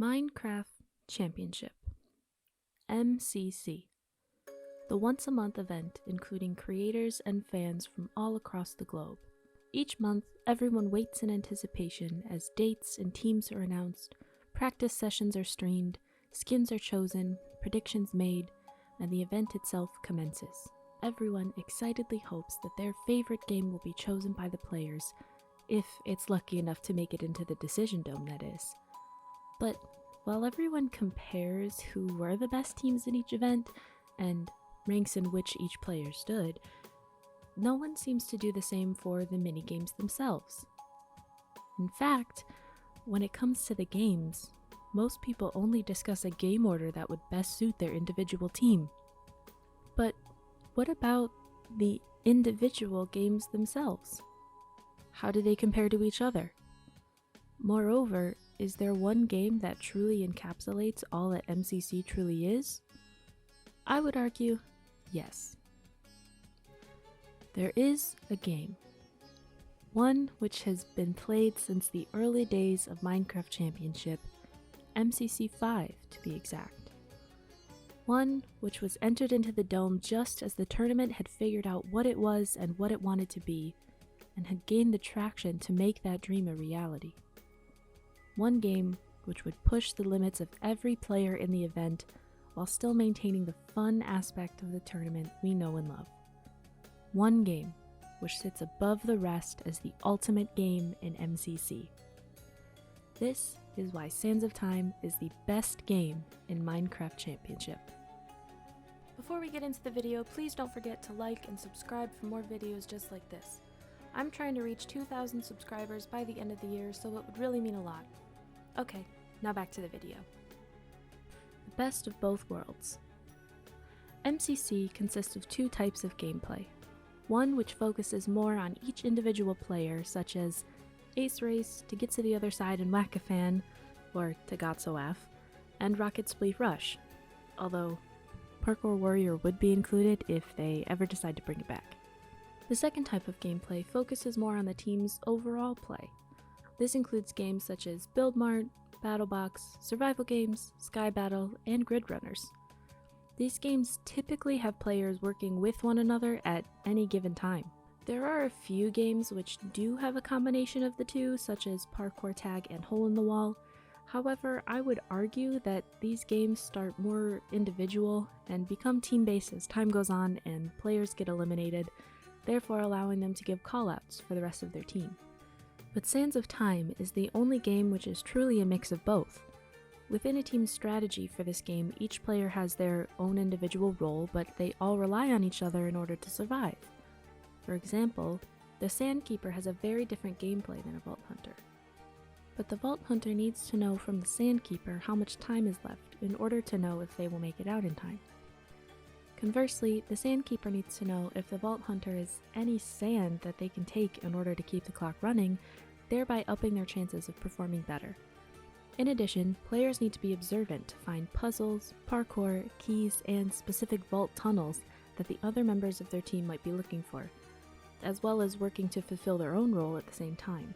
Minecraft Championship, MCC, the once-a-month event including creators and fans from all across the globe. Each month, everyone waits in anticipation as dates and teams are announced, practice sessions are streamed, skins are chosen, predictions made, and the event itself commences. Everyone excitedly hopes that their favorite game will be chosen by the players, if it's lucky enough to make it into the Decision Dome, that is. But while everyone compares who were the best teams in each event, and ranks in which each player stood, no one seems to do the same for the minigames themselves. In fact, when it comes to the games, most people only discuss a game order that would best suit their individual team. But what about the individual games themselves? How do they compare to each other? Moreover, is there one game that truly encapsulates all that MCC truly is? I would argue, yes. There is a game. One which has been played since the early days of Minecraft Championship, MCC 5 to be exact. One which was entered into the Dome just as the tournament had figured out what it was and what it wanted to be, and had gained the traction to make that dream a reality. One game which would push the limits of every player in the event while still maintaining the fun aspect of the tournament we know and love. One game which sits above the rest as the ultimate game in MCC. This is why Sands of Time is the best game in Minecraft Championship. Before we get into the video, please don't forget to like and subscribe for more videos just like this. I'm trying to reach 2,000 subscribers by the end of the year, so it would really mean a lot. Okay, now back to the video. The best of both worlds. MCC consists of two types of gameplay. One which focuses more on each individual player, such as Ace Race to get to the other side and whack a fan, or Tagatsoaf, and Rocket Spleef Rush, although Parkour Warrior would be included if they ever decide to bring it back. The second type of gameplay focuses more on the team's overall play. This includes games such as Build Mart, BattleBox, survival games, Sky Battle, and Grid Runners. These games typically have players working with one another at any given time. There are a few games which do have a combination of the two, such as Parkour Tag and Hole in the Wall. However, I would argue that these games start more individual and become team-based as time goes on and players get eliminated, therefore allowing them to give callouts for the rest of their team. But Sands of Time is the only game which is truly a mix of both. Within a team's strategy for this game, each player has their own individual role, but they all rely on each other in order to survive. For example, the Sandkeeper has a very different gameplay than a Vault Hunter. But the Vault Hunter needs to know from the Sandkeeper how much time is left in order to know if they will make it out in time. Conversely, the Sandkeeper needs to know if the Vault Hunter is any sand that they can take in order to keep the clock running, thereby upping their chances of performing better. In addition, players need to be observant to find puzzles, parkour, keys, and specific vault tunnels that the other members of their team might be looking for, as well as working to fulfill their own role at the same time.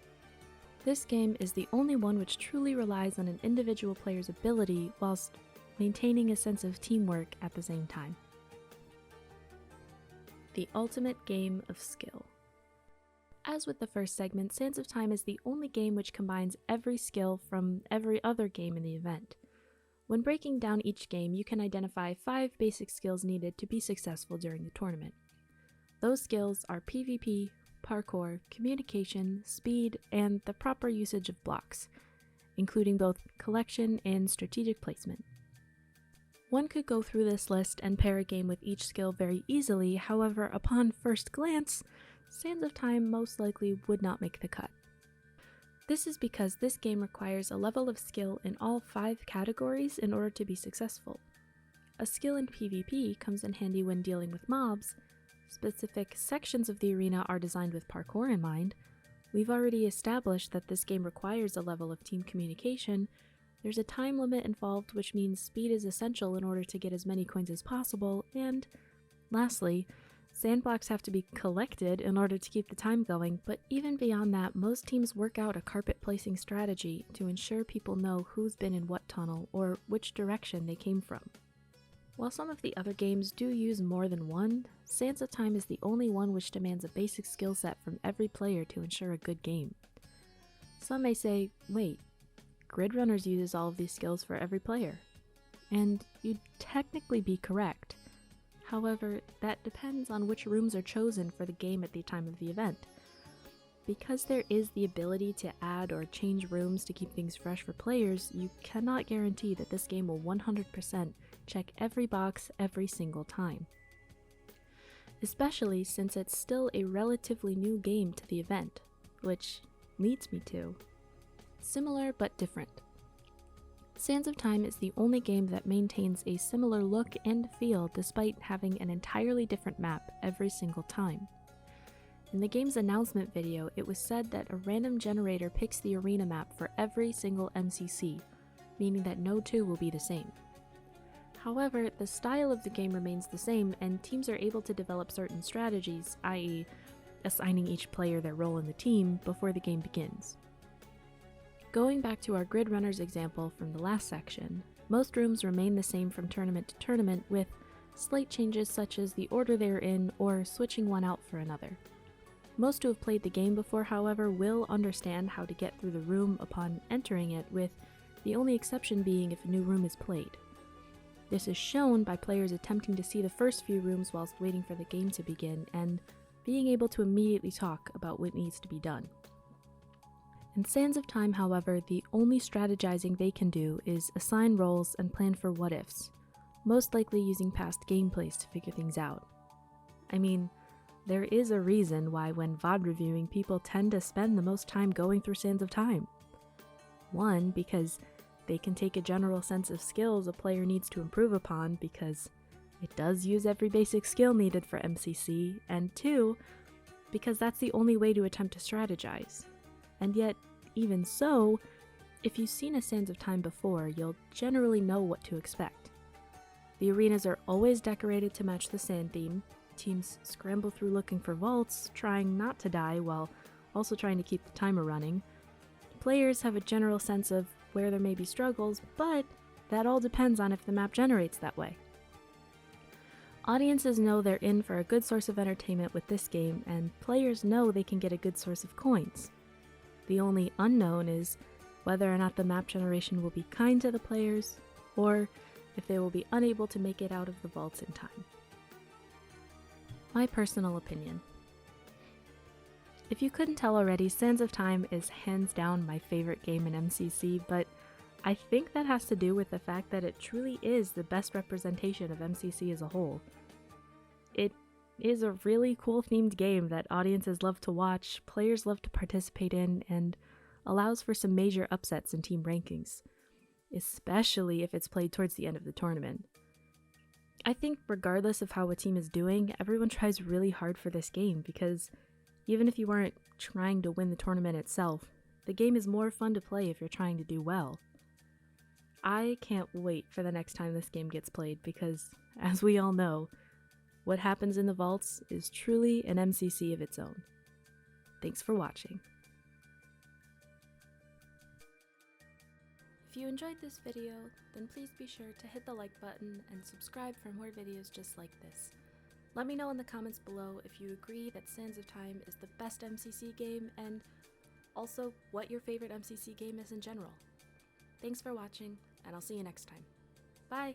This game is the only one which truly relies on an individual player's ability whilst maintaining a sense of teamwork at the same time. The ultimate game of skill. As with the first segment, Sands of Time is the only game which combines every skill from every other game in the event. When breaking down each game, you can identify 5 basic skills needed to be successful during the tournament. Those skills are PvP, parkour, communication, speed, and the proper usage of blocks, including both collection and strategic placement. One could go through this list and pair a game with each skill very easily, however, upon first glance, Sands of Time most likely would not make the cut. This is because this game requires a level of skill in all 5 categories in order to be successful. A skill in PvP comes in handy when dealing with mobs. Specific sections of the arena are designed with parkour in mind. We've already established that this game requires a level of team communication. There's a time limit involved, which means speed is essential in order to get as many coins as possible, and lastly, Sandblocks have to be collected in order to keep the time going, but even beyond that, most teams work out a carpet placing strategy to ensure people know who's been in what tunnel or which direction they came from. While some of the other games do use more than one, Sands of Time is the only one which demands a basic skill set from every player to ensure a good game. Some may say, wait, Grid Runners uses all of these skills for every player. And you'd technically be correct. However, that depends on which rooms are chosen for the game at the time of the event. Because there is the ability to add or change rooms to keep things fresh for players, you cannot guarantee that this game will 100% check every box every single time. Especially since it's still a relatively new game to the event, which leads me to similar but different. Sands of Time is the only game that maintains a similar look and feel despite having an entirely different map every single time. In the game's announcement video, it was said that a random generator picks the arena map for every single MCC, meaning that no two will be the same. However, the style of the game remains the same, and teams are able to develop certain strategies, i.e., assigning each player their role in the team before the game begins. Going back to our Grid Runners example from the last section, most rooms remain the same from tournament to tournament with slight changes such as the order they are in or switching one out for another. Most who have played the game before, however, will understand how to get through the room upon entering it, with the only exception being if a new room is played. This is shown by players attempting to see the first few rooms whilst waiting for the game to begin and being able to immediately talk about what needs to be done. In Sands of Time, however, the only strategizing they can do is assign roles and plan for what-ifs, most likely using past gameplays to figure things out. I mean, there is a reason why when VOD reviewing, people tend to spend the most time going through Sands of Time. One, because they can take a general sense of skills a player needs to improve upon because it does use every basic skill needed for MCC, and two, because that's the only way to attempt to strategize. And yet, even so, if you've seen a Sands of Time before, you'll generally know what to expect. The arenas are always decorated to match the sand theme, teams scramble through looking for vaults, trying not to die while also trying to keep the timer running. Players have a general sense of where there may be struggles, but that all depends on if the map generates that way. Audiences know they're in for a good source of entertainment with this game, and players know they can get a good source of coins. The only unknown is whether or not the map generation will be kind to the players, or if they will be unable to make it out of the vaults in time. My personal opinion. If you couldn't tell already, Sands of Time is hands down my favorite game in MCC, but I think that has to do with the fact that it truly is the best representation of MCC as a whole. It is a really cool themed game that audiences love to watch, players love to participate in, and allows for some major upsets in team rankings, especially if it's played towards the end of the tournament. I think regardless of how a team is doing, everyone tries really hard for this game because even if you aren't trying to win the tournament itself, the game is more fun to play if you're trying to do well. I can't wait for the next time this game gets played because, as we all know, what happens in the vaults is truly an MCC of its own. Thanks for watching. If you enjoyed this video, then please be sure to hit the like button and subscribe for more videos just like this. Let me know in the comments below if you agree that Sands of Time is the best MCC game, and also what your favorite MCC game is in general. Thanks for watching, and I'll see you next time. Bye!